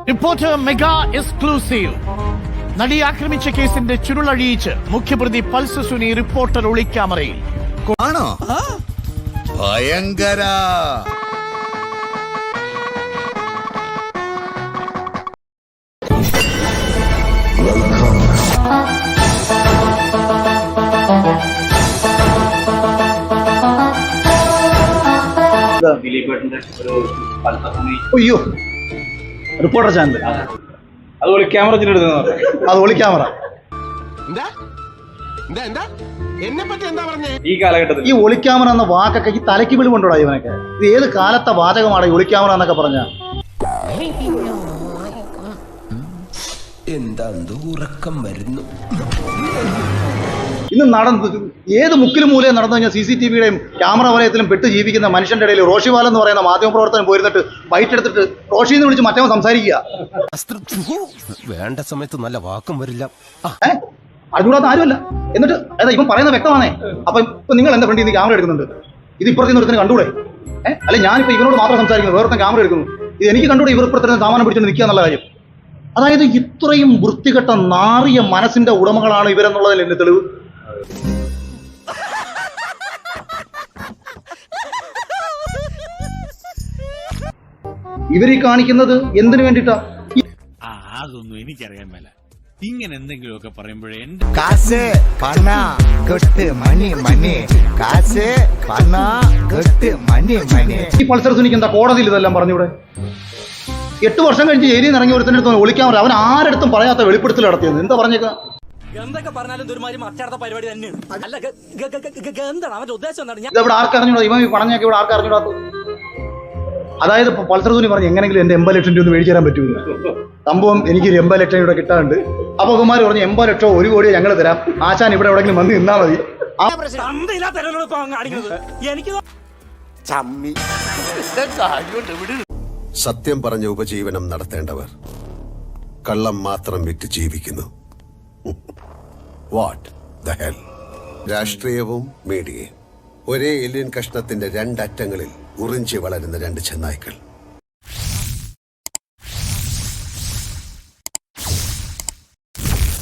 Reporter mega exclusive. നടി ആക്രമിച്ച കേസിന്റെ ചുരുളഴിയിച്ച് മുഖ്യപ്രതി പൾസ് സുനി റിപ്പോർട്ടർ ഒളിക്യാമറയിൽ. ആണോ? ഭയങ്കര. അയ്യോ, റിപ്പോർട്ടർ ചാനൽ അത് ഒളിക്യാമറ അത് ഒളിക്യാമറ. ഈ കാലഘട്ടത്തിൽ ഈ ഒളിക്യാമറ എന്ന വാക്കൊക്കെ ഈ തലയ്ക്ക് വിളി കൊണ്ടോടാ ഇവനൊക്കെ. ഇത് ഏത് കാലത്തെ വാചകമാണ് ഈ ഒളിക്യാമറ എന്നൊക്കെ പറഞ്ഞ? എന്താ ഉറക്കം വരുന്നു. ഇന്ന് ഏത് മുക്കിലും മൂലയും നടന്നു കഴിഞ്ഞാൽ CCTV-യുടെയും ക്യാമറ വലയത്തിലും പെട്ട് ജീവിക്കുന്ന മനുഷ്യന്റെ ഇടയിൽ റോഷിവാലം എന്ന് പറയുന്ന മാധ്യമപ്രവർത്തനം പോയിരുന്നിട്ട് ബൈറ്റ് എടുത്തിട്ട് റോഷിന്ന് വിളിച്ച് മറ്റവൻ സംസാരിക്കുക. വേണ്ട സമയത്ത് നല്ല വാക്കും വരില്ല. അതുകൂടാത്ത ആരുമല്ല. എന്നിട്ട് ഇപ്പം പറയുന്ന വ്യക്തമാണേ. അപ്പൊ നിങ്ങൾ എന്റെ ഫ്രണ്ടിൽ നിന്ന് ക്യാമറ എടുക്കുന്നുണ്ട്, ഇത് ഇപ്പുറത്ത് ഒരുത്തിന് കണ്ടൂടെ? അല്ലെ ഞാനിപ്പോ ഇവനോട് മാത്രം സംസാരിക്കുന്നു, വേറെ ക്യാമറ എടുക്കുന്നു, ഇത് എനിക്ക് കണ്ടൂടെ? ഇവർ ഇപ്പുറത്തിന് സാമാനം പിടിച്ചുകൊണ്ട് നിൽക്കുക എന്നുള്ള കാര്യം. അതായത് ഇത്രയും വൃത്തികെട്ട നാറിയ മനസ്സിന്റെ ഉടമകളാണ് ഇവരെന്നുള്ളതിൽ എന്റെ തെളിവ്. ഇവരീ കാണിക്കുന്നത് എന്തിനു വേണ്ടിട്ടാ? അതൊന്നും എനിക്കറിയാൻ മേല. ഇങ്ങനെ എന്തെങ്കിലുമൊക്കെ പറയുമ്പോഴേ കാശ് പണ കെട്ട് മണി മണി, കാശ് പണ കെട്ട് മണി മണി. ഈ പൾസർ സുനിക്ക് എന്താ കോടതിയിൽ ഇതെല്ലാം പറഞ്ഞൂടെ? 8 വർഷം കഴിഞ്ഞ് ജയിലിൽ നിന്ന് ഇറങ്ങി ഒരുത്തൻ്റെ അടുത്ത് ഒളിക്കാൻ പറയാം. അവൻ ആരടുത്തും പറയാത്ത വെളിപ്പെടുത്തൽ നടത്തിയത്. എന്താ പറഞ്ഞേക്ക? എന്തൊക്കെ പറഞ്ഞാലും ഇതൊരുമാതിരി മറ്റടുത്ത പരിപാടി തന്നെയാണ്. അല്ല എന്താണ് അവന്റെ ഉദ്ദേശം? എന്താണ്? ഇതെവിടെ ആർക്കറിഞ്ഞൂടാ? ഇവൻ പണഞ്ഞൊക്കെ ഇവിടെ ആർക്കറിഞ്ഞൂടാത്ത? അതായത് ഇപ്പൊ പൾസർ സുനി പറഞ്ഞു എങ്ങനെങ്കിലും എന്റെ 80 ലക്ഷം രൂപ ഒന്ന് മേടിച്ചു തരാൻ പറ്റൂല. സംഭവം എനിക്കൊരു 80 ലക്ഷം ഇവിടെ കിട്ടാറുണ്ട്. അപ്പൊ കുമാർ പറഞ്ഞു 80 ലക്ഷമോ 1 കോടിയോ ഞങ്ങൾ തരാം, ആശാൻ ഇവിടെ എവിടെയെങ്കിലും വന്ന് നിന്നാ മതി. സത്യം പറഞ്ഞ ഉപജീവനം നടത്തേണ്ടവർ കള്ളം മാത്രം വിറ്റ് ജീവിക്കുന്നു. What the hell? രാഷ്ട്രീയവും മീഡിയയും ഒരേ എല്ലിൻ കഷ്ണത്തിന്റെ 2 അറ്റങ്ങളിൽ ഉറിഞ്ചി വളരുന്ന 2 ചെന്നായ്ക്കൾ.